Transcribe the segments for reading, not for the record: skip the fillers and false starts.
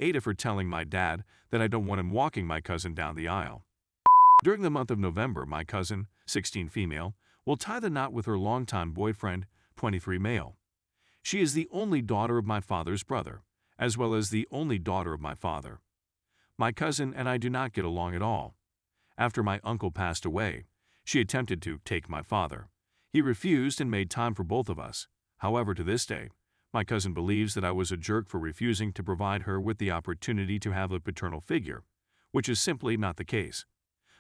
AITA for telling my dad that I don't want him walking my cousin down the aisle. During the month of November, my cousin, 16 female, will tie the knot with her longtime boyfriend, 23 male. She is the only daughter of my father's brother, as well as the only daughter of my father. My cousin and I do not get along at all. After my uncle passed away, she attempted to take my father. He refused and made time for both of us. However, to this day, my cousin believes that I was a jerk for refusing to provide her with the opportunity to have a paternal figure, which is simply not the case.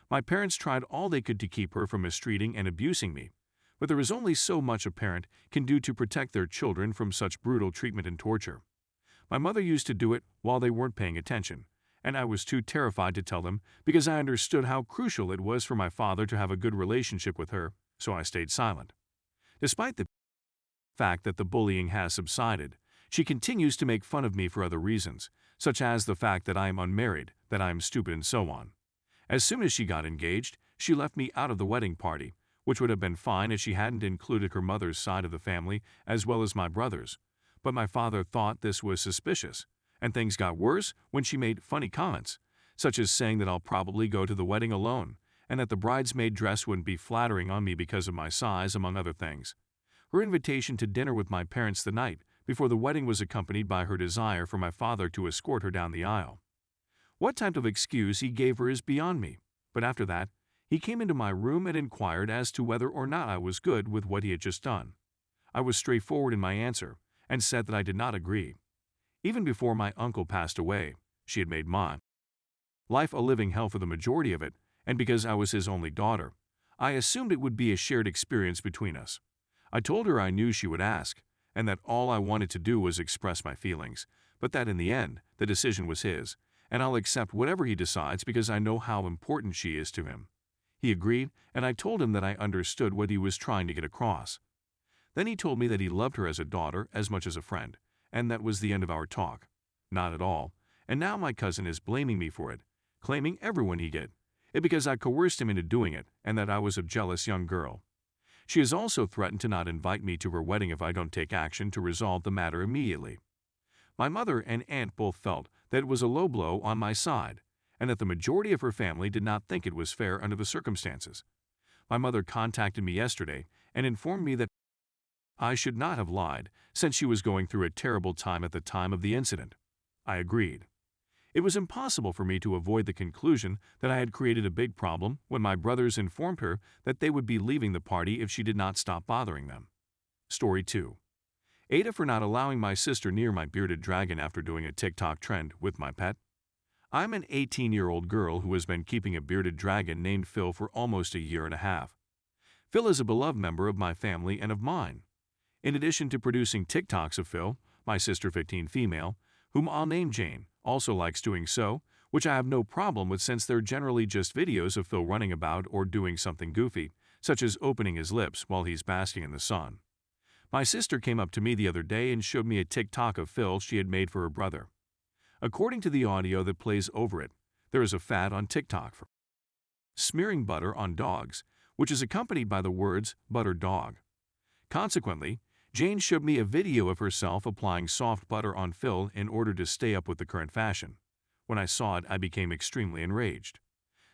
My parents tried all they could to keep her from mistreating and abusing me, but there is only so much a parent can do to protect their children from such brutal treatment and torture. My mother used to do it while they weren't paying attention, and I was too terrified to tell them because I understood how crucial it was for my father to have a good relationship with her, so I stayed silent. Despite the fact that the bullying has subsided, she continues to make fun of me for other reasons, such as the fact that I am unmarried, that I am stupid, and so on. As soon as she got engaged, she left me out of the wedding party, which would have been fine if she hadn't included her mother's side of the family as well as my brother's. But my father thought this was suspicious, and things got worse when she made funny comments, such as saying that I'll probably go to the wedding alone, and that the bridesmaid dress wouldn't be flattering on me because of my size, among other things. Her invitation to dinner with my parents the night before the wedding was accompanied by her desire for my father to escort her down the aisle. What type of excuse he gave her is beyond me, but after that, he came into my room and inquired as to whether or not I was good with what he had just done. I was straightforward in my answer and said that I did not agree. Even before my uncle passed away, she had made my life a living hell for the majority of it, and because I was his only daughter, I assumed it would be a shared experience between us. I told her I knew she would ask, and that all I wanted to do was express my feelings, but that in the end, the decision was his, and I'll accept whatever he decides because I know how important she is to him. He agreed, and I told him that I understood what he was trying to get across. Then he told me that he loved her as a daughter as much as a friend, and that was the end of our talk. Not at all, and now my cousin is blaming me for it, claiming everyone he did it because I coerced him into doing it and that I was a jealous young girl. She has also threatened to not invite me to her wedding if I don't take action to resolve the matter immediately. My mother and aunt both felt that it was a low blow on my side, and that the majority of her family did not think it was fair under the circumstances. My mother contacted me yesterday and informed me that I should not have lied since she was going through a terrible time at the time of the incident. I agreed. It was impossible for me to avoid the conclusion that I had created a big problem when my brothers informed her that they would be leaving the party if she did not stop bothering them. Story 2. AITA for not allowing my sister near my bearded dragon after doing a TikTok trend with my pet. I'm an 18-year-old girl who has been keeping a bearded dragon named Phil for almost a year and a half. Phil is a beloved member of my family and of mine. In addition to producing TikToks of Phil, my sister 15 female, whom I'll name Jane, also likes doing so, which I have no problem with since they're generally just videos of Phil running about or doing something goofy, such as opening his lips while he's basking in the sun. My sister came up to me the other day and showed me a TikTok of Phil she had made for her brother. According to the audio that plays over it, there is a fad on TikTok for smearing butter on dogs, which is accompanied by the words butter dog. Consequently, Jane showed me a video of herself applying soft butter on Phil in order to stay up with the current fashion. When I saw it, I became extremely enraged.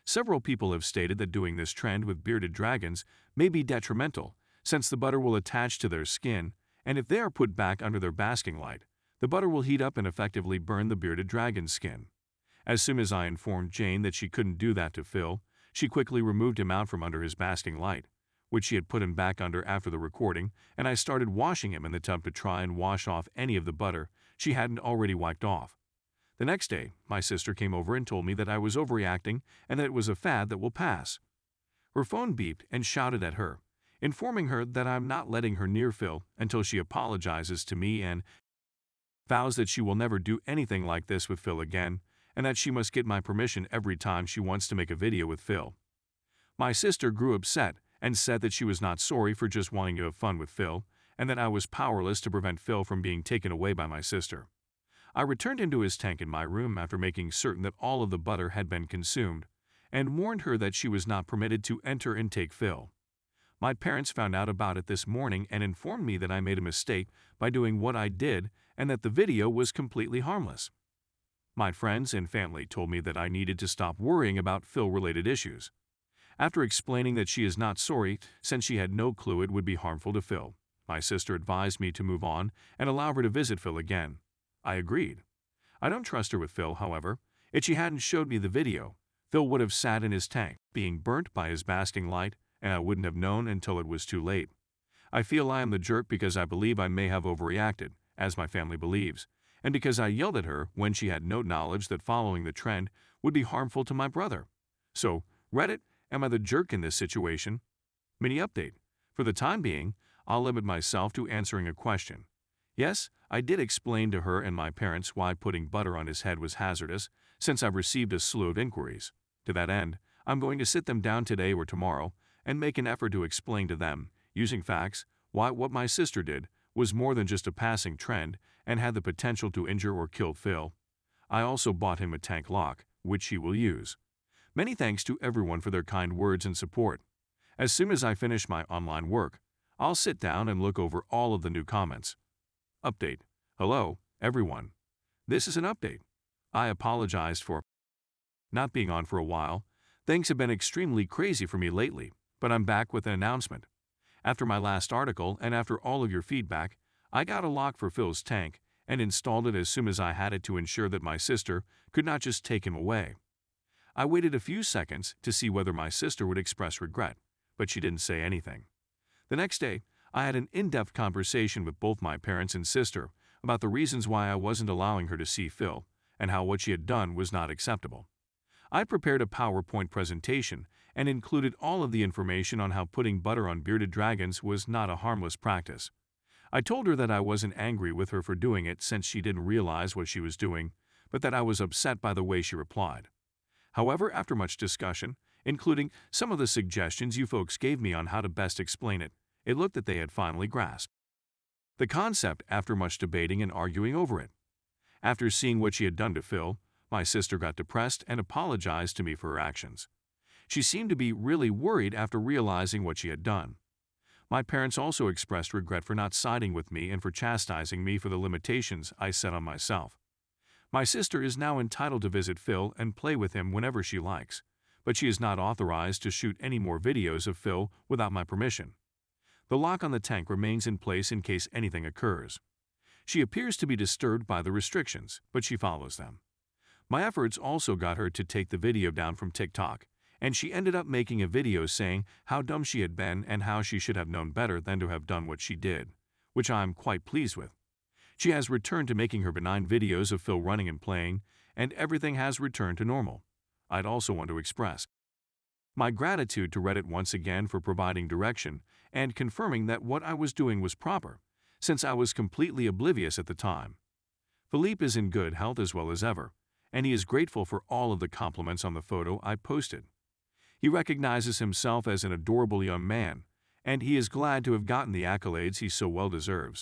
Several people have stated that doing this trend with bearded dragons may be detrimental, since the butter will attach to their skin, and if they are put back under their basking light, the butter will heat up and effectively burn the bearded dragon's skin. As soon as I informed Jane that she couldn't do that to Phil, she quickly removed him out from under his basking light, which she had put him back under after the recording, and I started washing him in the tub to try and wash off any of the butter she hadn't already wiped off. The next day, my sister came over and told me that I was overreacting and that it was a fad that will pass. Her phone beeped and shouted at her, informing her that I'm not letting her near Phil until she apologizes to me and vows that she will never do anything like this with Phil again, and that she must get my permission every time she wants to make a video with Phil. My sister grew upset and said that she was not sorry for just wanting to have fun with Phil, and that I was powerless to prevent Phil from being taken away by my sister. I returned him to his tank in my room after making certain that all of the butter had been consumed, and warned her that she was not permitted to enter and take Phil. My parents found out about it this morning and informed me that I made a mistake by doing what I did and that the video was completely harmless. My friends and family told me that I needed to stop worrying about Phil-related issues. After explaining that she is not sorry since she had no clue it would be harmful to Phil, my sister advised me to move on and allow her to visit Phil again. I agreed. I don't trust her with Phil, however. If she hadn't showed me the video, Phil would have sat in his tank, being burnt by his basking light, and I wouldn't have known until it was too late. I feel I am the jerk because I believe I may have overreacted, as my family believes, and because I yelled at her when she had no knowledge that following the trend would be harmful to my brother. So, Reddit, am I the jerk in this situation? Mini update. For the time being, I'll limit myself to answering a question. Yes, I did explain to her and my parents why putting butter on his head was hazardous, since I've received a slew of inquiries. To that end, I'm going to sit them down today or tomorrow and make an effort to explain to them, using facts, why what my sister did was more than just a passing trend and had the potential to injure or kill Phil. I also bought him a tank lock, which he will use. Many thanks to everyone for their kind words and support. As soon as I finish my online work, I'll sit down and look over all of the new comments. Update. Hello, everyone. This is an update. I apologized for not being on for a while. Things have been extremely crazy for me lately, but I'm back with an announcement. After my last article and after all of your feedback, I got a lock for Phil's tank and installed it as soon as I had it to ensure that my sister could not just take him away. I waited a few seconds to see whether my sister would express regret, but she didn't say anything. The next day, I had an in-depth conversation with both my parents and sister about the reasons why I wasn't allowing her to see Phil and how what she had done was not acceptable. I prepared a PowerPoint presentation and included all of the information on how putting butter on bearded dragons was not a harmless practice. I told her that I wasn't angry with her for doing it since she didn't realize what she was doing, but that I was upset by the way she replied. However, after much discussion, including some of the suggestions you folks gave me on how to best explain it, it looked that they had finally grasped the concept after much debating and arguing over it. After seeing what she had done to Phil, my sister got depressed and apologized to me for her actions. She seemed to be really worried after realizing what she had done. My parents also expressed regret for not siding with me and for chastising me for the limitations I set on myself. My sister is now entitled to visit Phil and play with him whenever she likes, but she is not authorized to shoot any more videos of Phil without my permission. The lock on the tank remains in place in case anything occurs. She appears to be disturbed by the restrictions, but she follows them. My efforts also got her to take the video down from TikTok, and she ended up making a video saying how dumb she had been and how she should have known better than to have done what she did, which I'm quite pleased with. She has returned to making her benign videos of Phil running and playing, and everything has returned to normal. I'd also want to express my gratitude to Reddit once again for providing direction and confirming that what I was doing was proper, since I was completely oblivious at the time. Philippe is in good health as well as ever, and he is grateful for all of the compliments on the photo I posted. He recognizes himself as an adorable young man, and he is glad to have gotten the accolades he so well deserves.